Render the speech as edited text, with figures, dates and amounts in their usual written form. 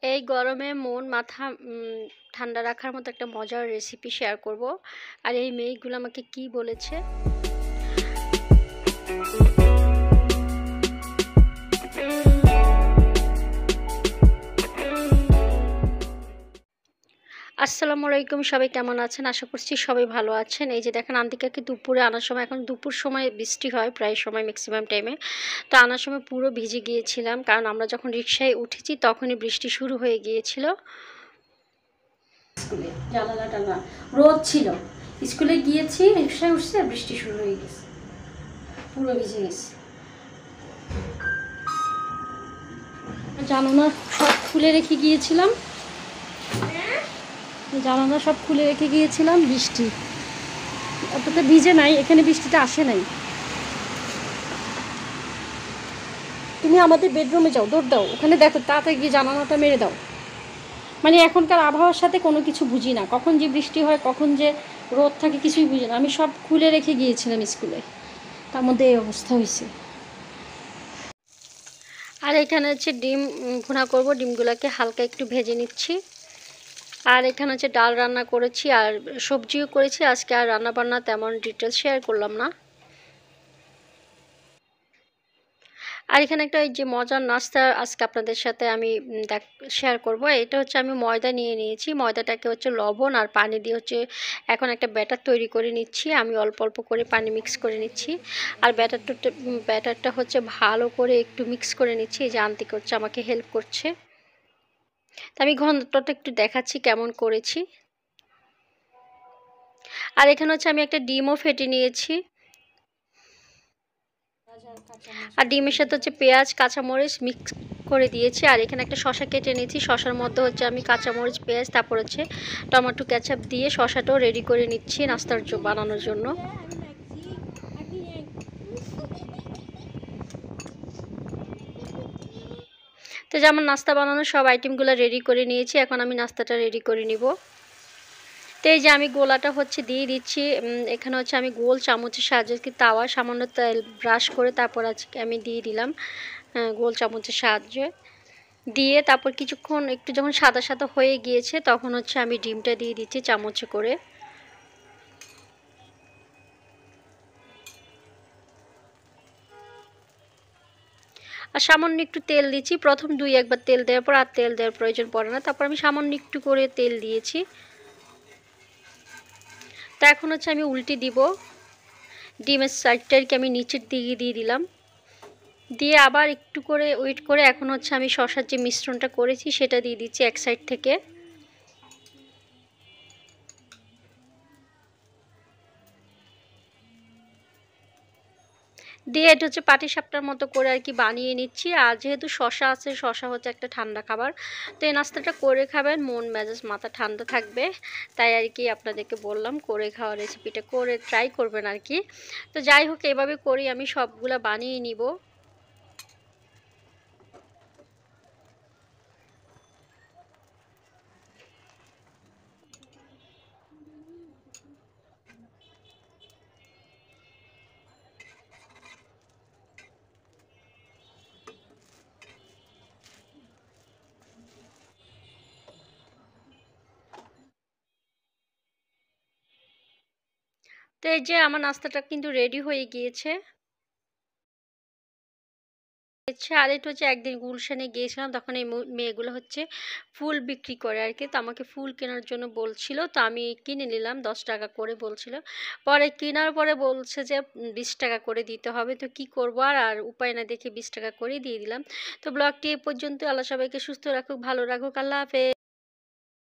এই গরমে মন মাথা ঠান্ডা রাখার মতো একটা মজার রেসিপি শেয়ার করব। আর এই মেয়েগুলো আমাকে কি বলেছে। আসসালামু আলাইকুম, সবাই কেমন আছেন? আশা করছি সবাই ভালো আছেন। এই যে দেখেন, আন্তিকাকে দুপুরে আনার সময়, এখন দুপুর সময় বৃষ্টি হয় প্রায় সময়, ম্যাক্সিমাম টাইমে। তো আনার সময় পুরো ভিজে গিয়েছিলাম, কারণ আমরা যখন রিক্সায় উঠেছি তখনই বৃষ্টি শুরু হয়ে গিয়েছিল। স্কুলে জানালা টানা রোদ ছিল, স্কুলে গিয়েছি, রিক্সায় উঠছে, বৃষ্টি শুরু হয়ে গেছে, পুরো ভিজে গেছে। জানালা সব খুলে রেখে গিয়েছিলাম, জানালা সব খুলে রেখে গিয়েছিলাম, বৃষ্টি অতটা ভিজে নাই, এখানে বৃষ্টিটা আসে নাই। তুমি আমাদের বেডরুমে যাও, দৌড় দাও, ওখানে দেখো, তাড়াতাড়ি গিয়ে জানালাটা মেরে দাও। মানে এখনকার আবহাওয়ার সাথে কোনো কিছু বুঝি না, কখন যে বৃষ্টি হয় কখন যে রোদ থাকে কিছুই বুঝি না। আমি সব খুলে রেখে গিয়েছিলাম স্কুলে, তার মধ্যে এই অবস্থা হয়েছে। আর এখানে হচ্ছে ডিম ভুনা করব, ডিমগুলোকে হালকা একটু ভেজে নিচ্ছি। আর এখানে হচ্ছে ডাল রান্না করেছি, আর সবজিও করেছি আজকে। আর রান্না বান্না তেমন ডিটেলস শেয়ার করলাম না। আর এখানে একটা এই যে মজার নাস্তা আজকে আপনাদের সাথে আমি শেয়ার করব। এটা হচ্ছে আমি ময়দা নিয়ে নিয়েছি, ময়দাটাকে হচ্ছে লবণ আর পানি দিয়ে হচ্ছে এখন একটা ব্যাটার তৈরি করে নিচ্ছি। আমি অল্প অল্প করে পানি মিক্স করে নিচ্ছি, আর ব্যাটারটা হচ্ছে ভালো করে একটু মিক্স করে নিচ্ছি। এই যে আন্টি করছে, আমাকে হেল্প করছে। তো আমি ঘনত্বটা একটু দেখাচ্ছি কেমন করেছি। আর এখানে হচ্ছে আমি একটা ডিমও ফেটে নিয়েছি, আর ডিমের সাথে হচ্ছে পেঁয়াজ কাঁচামরিচ মিক্স করে দিয়েছি। আর এখানে একটা শসা কেটে নিয়েছি, শসার মধ্যে হচ্ছে আমি কাঁচামরিচ পেঁয়াজ তারপর হচ্ছে টমেটো কেচাপ দিয়ে শসাটাও রেডি করে নিচ্ছি নাস্তার বানানোর জন্য। তো যেমন নাস্তা বানানোর সব আইটেমগুলো রেডি করে নিয়েছি, এখন আমি নাস্তাটা রেডি করে নিব। তো এই যে আমি গোলাটা হচ্ছে দিয়ে দিচ্ছি। এখানে হচ্ছে আমি গোল চামচের সাহায্যে তাওয়া সামান্য তেল ব্রাশ করে তারপর আজকে আমি দিয়ে দিলাম গোল চামচের সাহায্যে দিয়ে। তারপর কিছুক্ষণ একটু যখন সাদা সাদা হয়ে গিয়েছে তখন হচ্ছে আমি ডিমটা দিয়ে দিচ্ছি চামচে করে। আর সামান্য একটু তেল দিচ্ছি, প্রথম দুই একবার তেল দেওয়ার পর আর তেল দেওয়ার প্রয়োজন পড়ে না। তারপর আমি সামান্য একটু করে তেল দিয়েছি। তা এখন হচ্ছে আমি উল্টে দিব, ডিমের সাইডটাকে আমি নিচের দিকে দিয়ে দিলাম, দিয়ে আবার একটু করে ওয়েট করে এখন হচ্ছে আমি শসার যে মিশ্রণটা করেছি সেটা দিয়ে দিচ্ছি এক সাইড থেকে। দিয়ে এটা হচ্ছে পাটিসাপটার মতো করে আর কি বানিয়ে নিচ্ছি। আর যেহেতু শসা আছে, শসা হচ্ছে একটা ঠান্ডা খাবার, তো এই নাস্তাটা করে খাবেন, মন মেজাজ মাথা ঠান্ডা থাকবে। তাই আর কি আপনাদেরকে বললাম করে খাওয়ার রেসিপিটা করে ট্রাই করবেন আর কি। তো যাই হোক, এভাবে করি আমি সবগুলা বানিয়ে নিব। তো এই যে আমার নাস্তাটা কিন্তু রেডি হয়ে গিয়েছে। আর এটা হচ্ছে একদিন গুলশানে গিয়েছিলাম, তখন এই মেয়েগুলো হচ্ছে ফুল বিক্রি করে আর কি। তো আমাকে ফুল কেনার জন্য বলছিল, তো আমি কিনে নিলাম, 10 টাকা করে বলছিল। পরে কেনার পরে বলছে যে 20 টাকা করে দিতে হবে। তো কি করবো, আর উপায় না দেখে 20 টাকা করে দিয়ে দিলাম। তো ব্লগটি এ পর্যন্ত। আল্লাহ সবাইকে সুস্থ রাখুক, ভালো রাখুক, আল্লাহ হাফেজ।